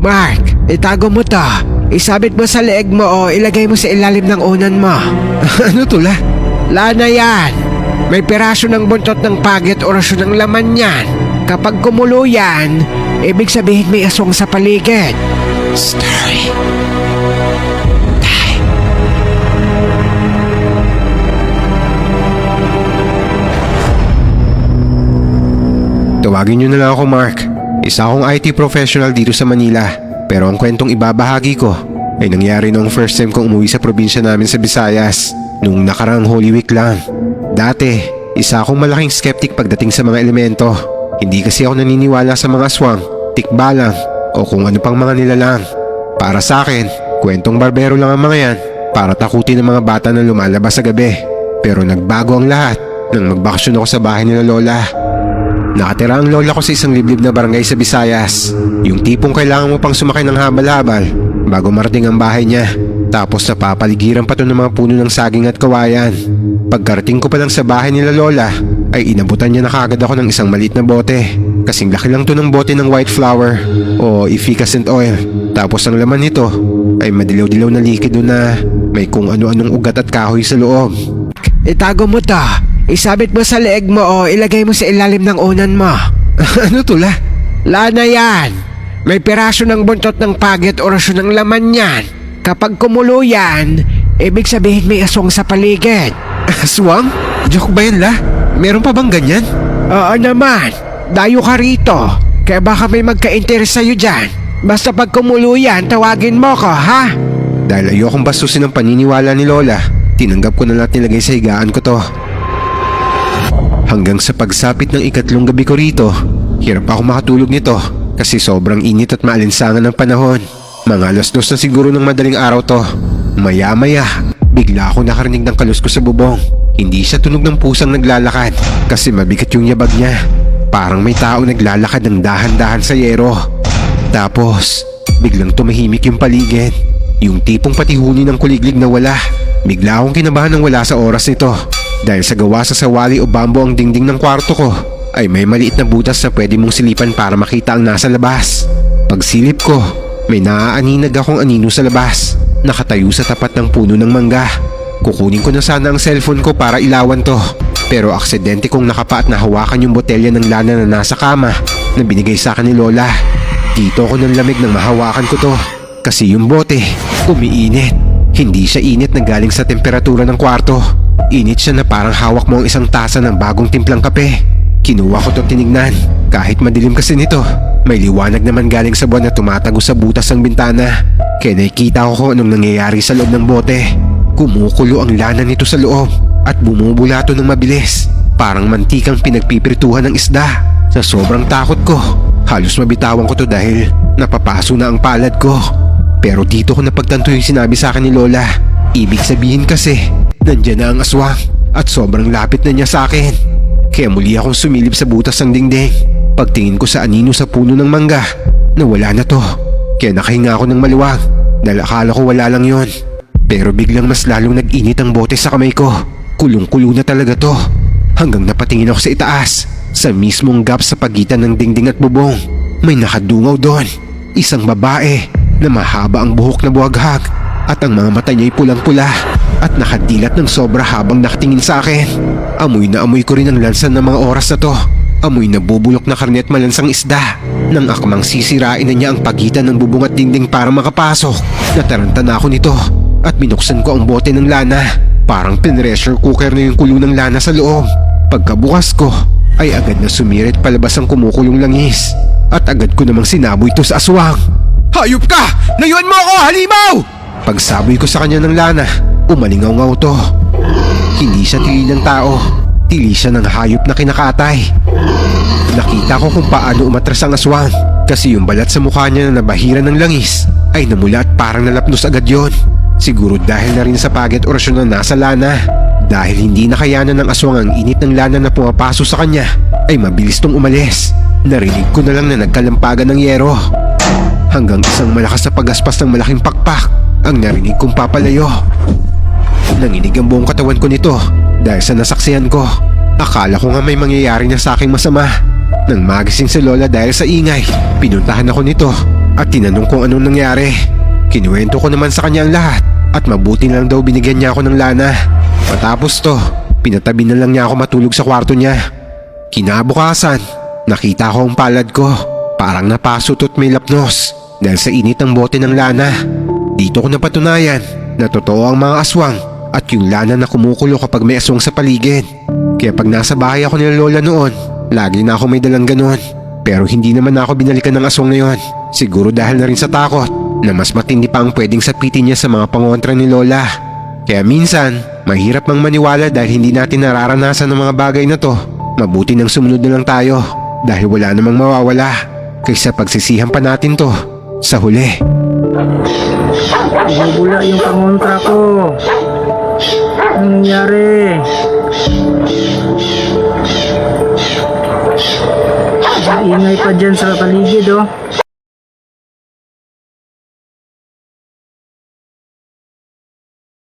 Mark, itago mo to. Isabit mo sa leeg mo o ilagay mo sa ilalim ng unan mo. Ano to, La? Lana yan. May piraso ng buntot ng pagit o raso ng laman yan. Kapag kumulo yan, ibig sabihin may aswang sa paligid. Story. Tawagin niyo na lang ako, Mark. Isa akong IT professional dito sa Manila. Pero ang kwentong ibabahagi ko ay nangyari noong first time kong umuwi sa probinsya namin sa Visayas. Nung nakaraang Holy Week lang. Dati, isa akong malaking skeptic pagdating sa mga elemento. Hindi kasi ako naniniwala sa mga aswang, tikbalang, o kung ano pang mga nilalang. Para sa akin, kwentong barbero lang ang mga yan para takutin ng mga bata na lumalabas sa gabi. Pero nagbago ang lahat nang magbakasyon ako sa bahay nila Lola. Nakatira ang lola ko sa isang liblib na barangay sa Visayas. Yung tipong kailangan mo pang sumakay ng habal-habal bago marating ang bahay niya. Tapos napapaligiran pa to ng mga puno ng saging at kawayan. Pagkarating ko pa lang sa bahay nila Lola ay inabutan niya na kagad ako ng isang maliit na bote. Kasing laki lang to ng bote ng white flour o effervescent oil. Tapos ang laman nito ay madilaw-dilaw na likido na may kung ano-anong ugat at kahoy sa loob. Itago mo to. Isabit mo sa leeg mo o ilagay mo sa ilalim ng unan mo. Ano to, La? Lana yan. May piraso ng buntot ng pagit o raso ng laman yan. Kapag kumulo yan, ibig sabihin may aswang sa paligid. Aswang? Joke ba yan, La? Meron pa bang ganyan? Oo naman. Dayo ka rito. Kaya baka may magka-interest sa'yo dyan. Basta pag kumulo yan, tawagin mo ko, ha? Dahil ayokong bastusin ang paniniwala ni Lola, tinanggap ko na lahat nilagay sa higaan ko to. Hanggang sa pagsapit ng ikatlong gabi ko rito, hirap ako makatulog nito kasi sobrang init at maalinsangan ng panahon. Mga 2:00 na siguro ng madaling araw to. Maya-maya, bigla ako nakarinig ng kaluskos sa bubong. Hindi siya tunog ng pusang naglalakad kasi mabigat yung yabag niya. Parang may tao naglalakad ng dahan-dahan sa yero. Tapos, biglang tumahimik yung paligid. Yung tipong patihuni ng kuliglig na wala. Bigla akong kinabahan ng wala sa oras nito. Dahil sa gawa sa sawali o bambo ang dingding ng kwarto ko, ay may maliit na butas na pwede mong silipan para makita ang nasa labas. Pagsilip ko, may naaaninag akong anino sa labas, nakatayo sa tapat ng puno ng mangga. Kukunin ko na sana ang cellphone ko para ilawan to. Pero aksidente kong nakapa at nahawakan yung botelya ng lana na nasa kama na binigay sa akin ni Lola. Dito ako ng lamig nang mahawakan ko to. Kasi yung bote, umiinit. Hindi siya init na galing sa temperatura ng kwarto. Init siya na parang hawak mo ang isang tasa ng bagong timplang kape. Kinuha ko to tinignan. Kahit madilim kasi nito, may liwanag naman galing sa buwan na tumatago sa butas ng bintana. Kaya nakikita ko kung anong nangyayari sa loob ng bote. Kumukulo ang lana nito sa loob at bumubulato ng mabilis. Parang mantikang pinagpipirituhan ng isda. Sa sobrang takot ko, halos mabitawan ko to dahil napapaso na ang palad ko. Pero dito ko napagtanto yung sinabi sa akin ni Lola. Ibig sabihin kasi, nandiyan na ang aswang at sobrang lapit na niya sa akin. Kaya muli akong sumilip sa butas ng dingding. Pagtingin ko sa anino sa puno ng mangga, nawala na to. Kaya nakahinga ako ng maluwag dahil akala ko wala lang yon. Pero biglang mas lalong nag-init ang bote sa kamay ko. Kulong-kulo na talaga to. Hanggang napatingin ako sa itaas, sa mismong gap sa pagitan ng dingding at bubong. May nakadungaw doon. Isang babae na mahaba ang buhok na buhaghag at ang mga mata niya'y pulang-pula at nakadilat ng sobra habang nakatingin sa akin. Amoy na amoy ko rin ang lansan ng mga oras na to. Amoy na bubulok na karne at malansang isda. Nang akmang sisirain na niya ang pagitan ng bubong at dingding para makapasok, nataranta na ako nito at binuksan ko ang bote ng lana. Parang pinressure cooker na yung kulo ng lana sa loob. Pagkabukas ko, ay agad na sumirit palabas ang kumukulong langis at agad ko namang sinaboy ito sa aswang. Hayop ka! Layuan mo ako, halimaw! Pagsaboy ko sa kanya ng lana, umalingaw-ngaw to. Hindi siya tili ng tao, tili siya ng hayop na kinakatay. Nakita ko kung paano umatras ang aswang kasi yung balat sa mukha niya na nabahiran ng langis ay namula at parang nalapnos agad yon. Siguro dahil na rin sa pagit orasyon na nasa lana. Dahil hindi nakayanan ng aswang ang init ng lana na pumapaso sa kanya, ay mabilis tong umalis. Narinig ko na lang na nagkalampagan ng yero. Hanggang isang malakas na pagaspas ng malaking pakpak ang narinig kong papalayo. Nanginig ang buong katawan ko nito dahil sa nasaksihan ko. Akala ko nga may mangyayari na sa aking masama. Nang magising si Lola dahil sa ingay, pinuntahan ako nito at tinanong kung anong nangyari. Kinuwento ko naman sa kanya ang lahat at mabuti na lang daw binigyan niya ako ng lana. Matapos to, pinatabi na lang niya ako matulog sa kwarto niya. Kinabukasan, nakita ko ang palad ko. Parang napasot at may lapnos dahil sa init ng bote ng lana. Dito ko napatunayan na totoo ang mga aswang at yung lana na kumukulo kapag may aswang sa paligid. Kaya pag nasa bahay ako nila lola noon, lagi na ako may dalang ganon. Pero hindi naman ako binalikan ng aswang na yon. Siguro dahil na rin sa takot na mas matindi pa ang pwedeng sapitin niya sa mga pangontra ni lola. Kaya minsan, mahirap mang maniwala dahil hindi natin nararanasan ng mga bagay na to. Mabuti nang sumunod na lang tayo dahil wala namang mawawala kaysa pagsisihan pa natin to sa huli. Bumubula yung pangontra ko. Anong nangyari? Ingay pa dyan sa paligid, oh.